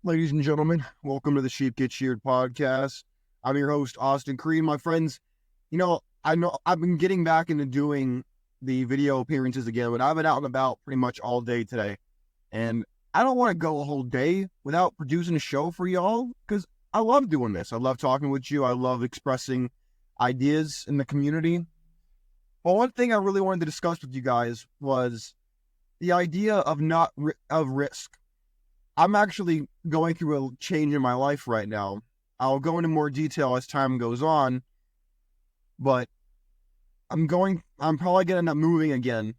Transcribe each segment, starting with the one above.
Ladies and gentlemen, welcome to the Sheep Get Sheared Podcast. I'm your host, Austin Creed. My friends, I know I've been getting back into doing the video appearances again, but I've been out and about pretty much all day today. And I don't want to go a whole day without producing a show for y'all because I love doing this. I love talking with you. I love expressing ideas in the community. Well, one thing I really wanted to discuss with you guys was the idea of risk. I'm actually going through a change in my life right now. I'll go into more detail as time goes on, but I'm probably going to end up moving again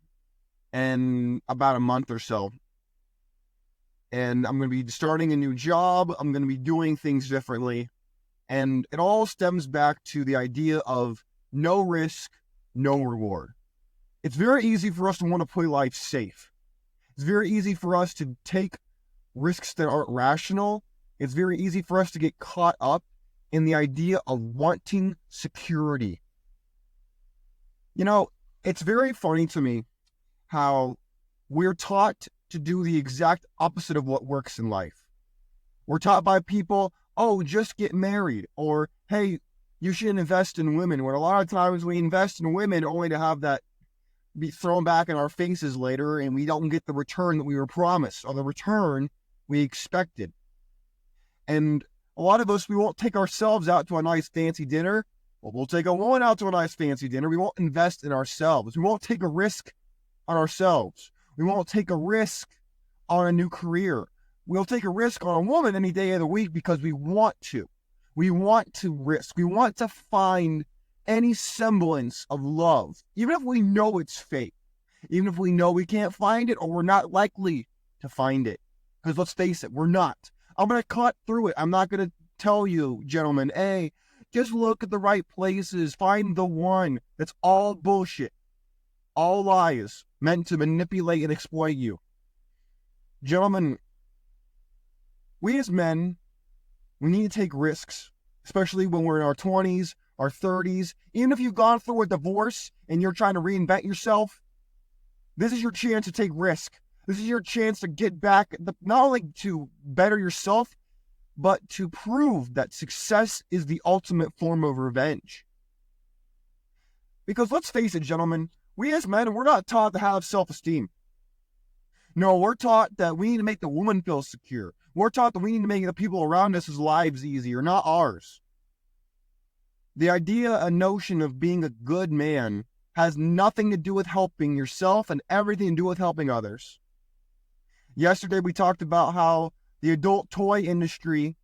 in about a month or so. And I'm going to be starting a new job. I'm going to be doing things differently. And it all stems back to the idea of no risk, no reward. It's very easy for us to want to play life safe. It's very easy for us to take risks that aren't rational. It's very easy for us to get caught up in the idea of wanting security. It's very funny to me how we're taught to do the exact opposite of what works in life. We're taught by people, oh, just get married, or hey, you should invest in women, when a lot of times we invest in women only to have that be thrown back in our faces later, and we don't get the return that we were promised, or the return we expected. And a lot of us, we won't take ourselves out to a nice fancy dinner. Well, we'll take a woman out to a nice fancy dinner. We won't invest in ourselves. We won't take a risk on ourselves. We won't take a risk on a new career. We'll take a risk on a woman any day of the week because we want to. We want to risk. We want to find any semblance of love, even if we know it's fake, even if we know we can't find it or we're not likely to find it. Because let's face it, we're not. I'm going to cut through it. I'm not going to tell you, gentlemen, hey, just look at the right places. Find the one. That's all bullshit. All lies meant to manipulate and exploit you. Gentlemen, we as men, we need to take risks, especially when we're in our 20s, our 30s. Even if you've gone through a divorce and you're trying to reinvent yourself, this is your chance to take risk. This is your chance to get back, not only to better yourself, but to prove that success is the ultimate form of revenge. Because let's face it, gentlemen, we as men, we're not taught to have self-esteem. No, we're taught that we need to make the woman feel secure. We're taught that we need to make the people around us' lives easier, not ours. The idea, a notion of being a good man has nothing to do with helping yourself and everything to do with helping others. Yesterday, we talked about how the adult toy industry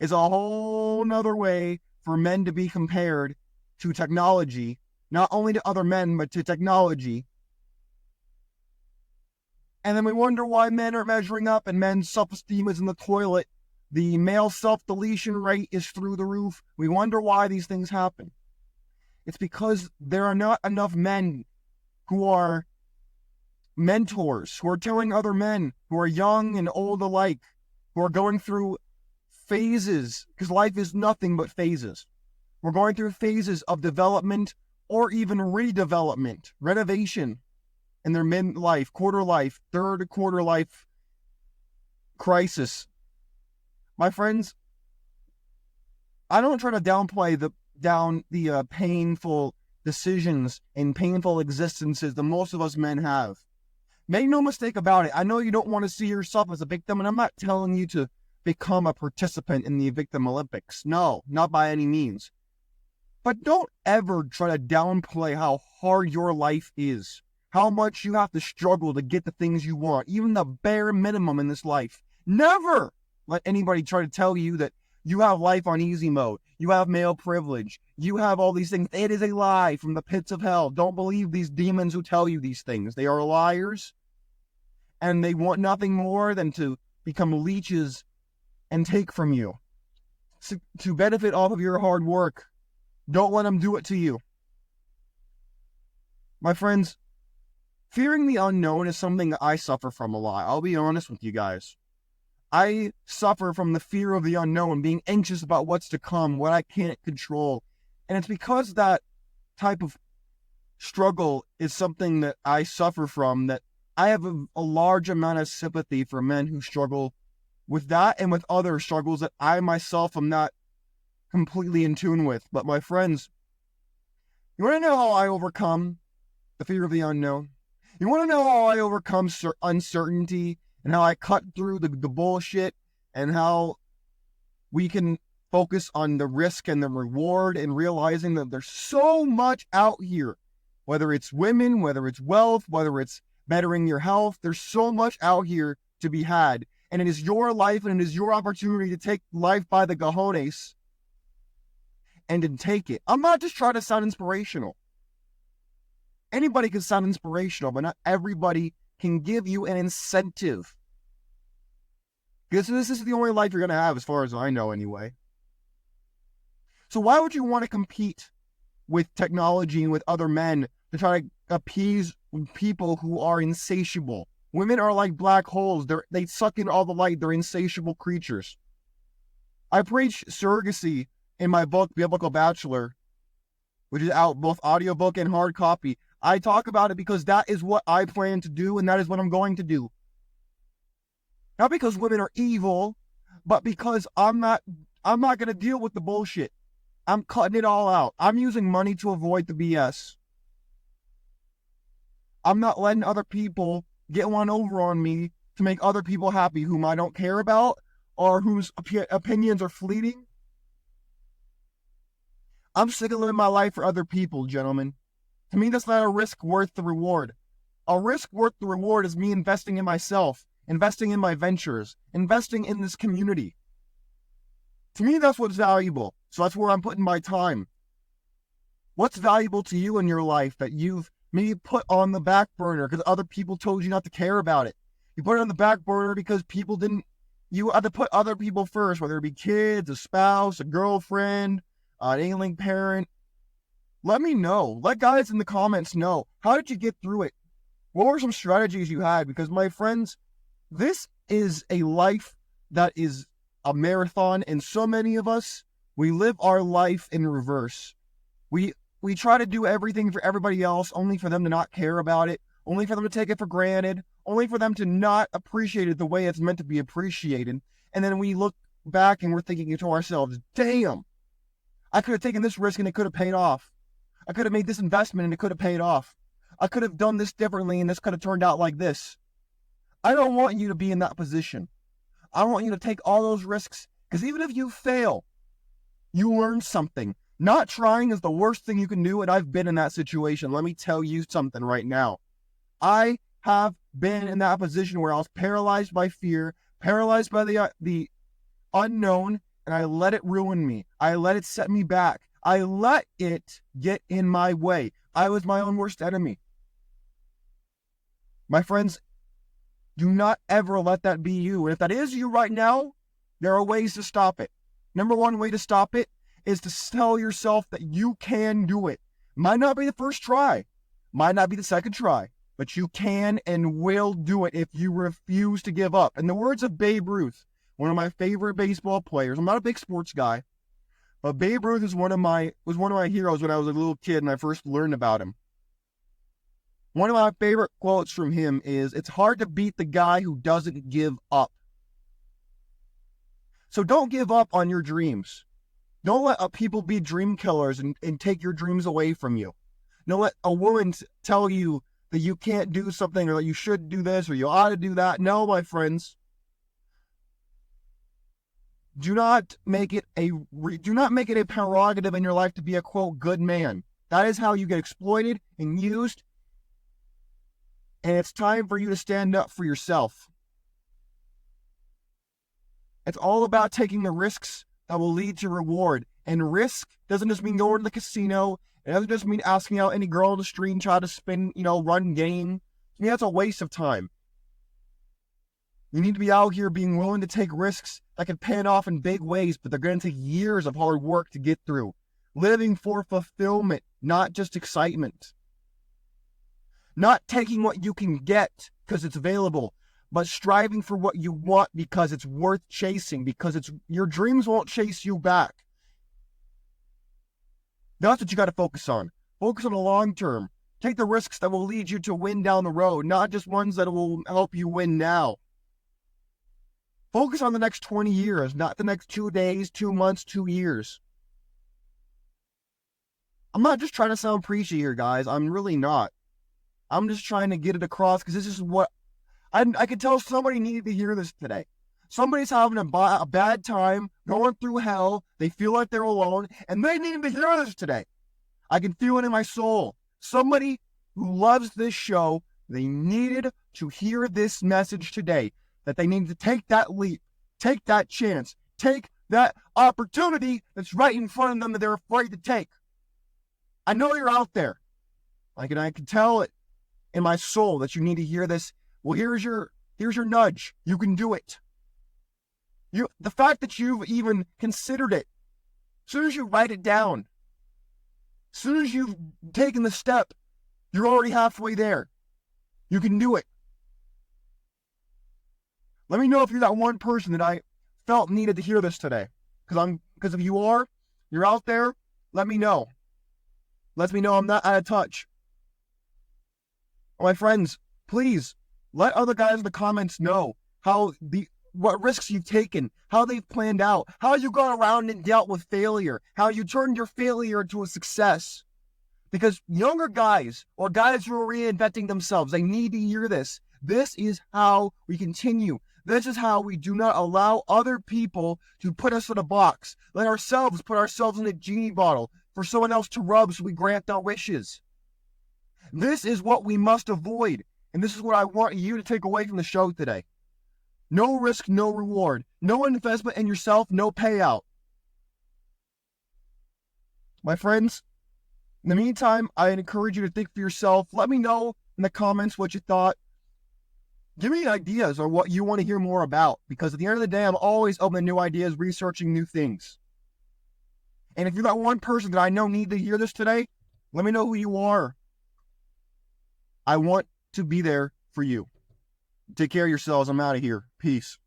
is a whole nother way for men to be compared to technology, not only to other men, but to technology. And then we wonder why men are measuring up and men's self-esteem is in the toilet. The male self-deletion rate is through the roof. We wonder why these things happen. It's because there are not enough men who are mentors, who are telling other men who are young and old alike, who are going through phases, because life is nothing but phases. We're going through phases of development or even redevelopment, renovation in their midlife, quarter life, third quarter life crisis. My friends, I don't try to downplay the painful decisions and painful existences that most of us men have. Make no mistake about it. I know you don't want to see yourself as a victim, and I'm not telling you to become a participant in the Victim Olympics. No, not by any means. But don't ever try to downplay how hard your life is, how much you have to struggle to get the things you want, even the bare minimum in this life. Never let anybody try to tell you that you have life on easy mode, you have male privilege, you have all these things. It is a lie from the pits of hell. Don't believe these demons who tell you these things. They are liars, and they want nothing more than to become leeches and take from you, to benefit off of your hard work. Don't let them do it to you. My friends, fearing the unknown is something that I suffer from a lot. I'll be honest with you guys. I suffer from the fear of the unknown, being anxious about what's to come, what I can't control. And it's because that type of struggle is something that I suffer from, that I have a large amount of sympathy for men who struggle with that and with other struggles that I myself am not completely in tune with. But my friends, you want to know how I overcome the fear of the unknown? You want to know how I overcome uncertainty and how I cut through the bullshit and how we can focus on the risk and the reward and realizing that there's so much out here, whether it's women, whether it's wealth, whether it's bettering your health, there's so much out here to be had. And it is your life and it is your opportunity to take life by the cojones and to take it. I'm not just trying to sound inspirational. Anybody can sound inspirational, but not everybody can give you an incentive. Because this is the only life you're going to have, as far as I know anyway. So why would you want to compete with technology and with other men to try to appease people who are insatiable? Women are like black holes. They suck in all the light. They're insatiable creatures. I preach surrogacy in my book, Biblical Bachelor, which is out both audiobook and hard copy. I talk about it because that is what I plan to do, and that is what I'm going to do. Not because women are evil, but because I'm not going to deal with the bullshit. I'm cutting it all out. I'm using money to avoid the BS. I'm not letting other people get one over on me to make other people happy whom I don't care about or whose opinions are fleeting. I'm sick of living my life for other people, gentlemen. To me, that's not a risk worth the reward. A risk worth the reward is me investing in myself, investing in my ventures, investing in this community. To me, that's what's valuable. So that's where I'm putting my time. What's valuable to you in your life that you've maybe put on the back burner because other people told you not to care about it? You put it on the back burner because you had to put other people first, whether it be kids, a spouse, a girlfriend, an ailing parent. Let me know. Let guys in the comments know. How did you get through it? What were some strategies you had? Because my friends, this is a life that is a marathon, and so many of us, we live our life in reverse. We try to do everything for everybody else, only for them to not care about it, only for them to take it for granted, only for them to not appreciate it the way it's meant to be appreciated. And then we look back and we're thinking to ourselves, damn, I could have taken this risk and it could have paid off. I could have made this investment and it could have paid off. I could have done this differently and this could have turned out like this. I don't want you to be in that position. I want you to take all those risks, because even if you fail, you learn something. Not trying is the worst thing you can do, and I've been in that situation. Let me tell you something right now. I have been in that position where I was paralyzed by fear, paralyzed by the unknown, and I let it ruin me. I let it set me back. I let it get in my way. I was my own worst enemy. My friends, do not ever let that be you. And if that is you right now, there are ways to stop it. Number one way to stop it is to tell yourself that you can do it. Might not be the first try, might not be the second try, but you can and will do it if you refuse to give up. In the words of Babe Ruth, one of my favorite baseball players, I'm not a big sports guy, but Babe Ruth was one of my heroes when I was a little kid and I first learned about him. One of my favorite quotes from him is, "It's hard to beat the guy who doesn't give up." So don't give up on your dreams. Don't let people be dream killers and take your dreams away from you. Don't let a woman tell you that you can't do something or that you should do this or you ought to do that. No, my friends. Do not make it a prerogative in your life to be a, quote, good man. That is how you get exploited and used. And it's time for you to stand up for yourself. It's all about taking the risks that will lead to reward. And risk doesn't just mean going to the casino. It doesn't just mean asking out any girl on the street and try to spin, run game. To me, that's a waste of time. You need to be out here being willing to take risks that can pay off in big ways, but they're going to take years of hard work to get through. Living for fulfillment, not just excitement. Not taking what you can get because it's available, but striving for what you want because it's worth chasing, because your dreams won't chase you back. That's what you got to focus on. Focus on the long term. Take the risks that will lead you to win down the road, not just ones that will help you win now. Focus on the next 20 years, not the next 2 days, 2 months, 2 years. I'm not just trying to sound preachy here, guys. I'm really not. I'm just trying to get it across because this is what I could tell somebody needed to hear this today. Somebody's having a bad time, going through hell. They feel like they're alone, and they needed to hear this today. I can feel it in my soul. Somebody who loves this show, they needed to hear this message today, that they need to take that leap, take that chance, take that opportunity that's right in front of them that they're afraid to take. I know you're out there. I can tell it in my soul that you need to hear this. Well, here's your nudge. You can do it. The fact that you've even considered it, as soon as you write it down, as soon as you've taken the step, you're already halfway there. You can do it. Let me know if you're that one person that I felt needed to hear this today. Because if you are, you're out there, let me know. Let me know I'm not out of touch. My friends, please let other guys in the comments know what risks you've taken, how they've planned out, how you got around and dealt with failure, how you turned your failure into a success. Because younger guys or guys who are reinventing themselves, they need to hear this. This is how we continue. This is how we do not allow other people to put us in a box. Let ourselves put ourselves in a genie bottle for someone else to rub so we grant our wishes. This is what we must avoid. And this is what I want you to take away from the show today. No risk, no reward. No investment in yourself, no payout. My friends, in the meantime, I encourage you to think for yourself. Let me know in the comments what you thought. Give me ideas or what you want to hear more about. Because at the end of the day, I'm always open to new ideas, researching new things. And if you're that one person that I know need to hear this today, let me know who you are. I want to be there for you. Take care of yourselves. I'm out of here. Peace.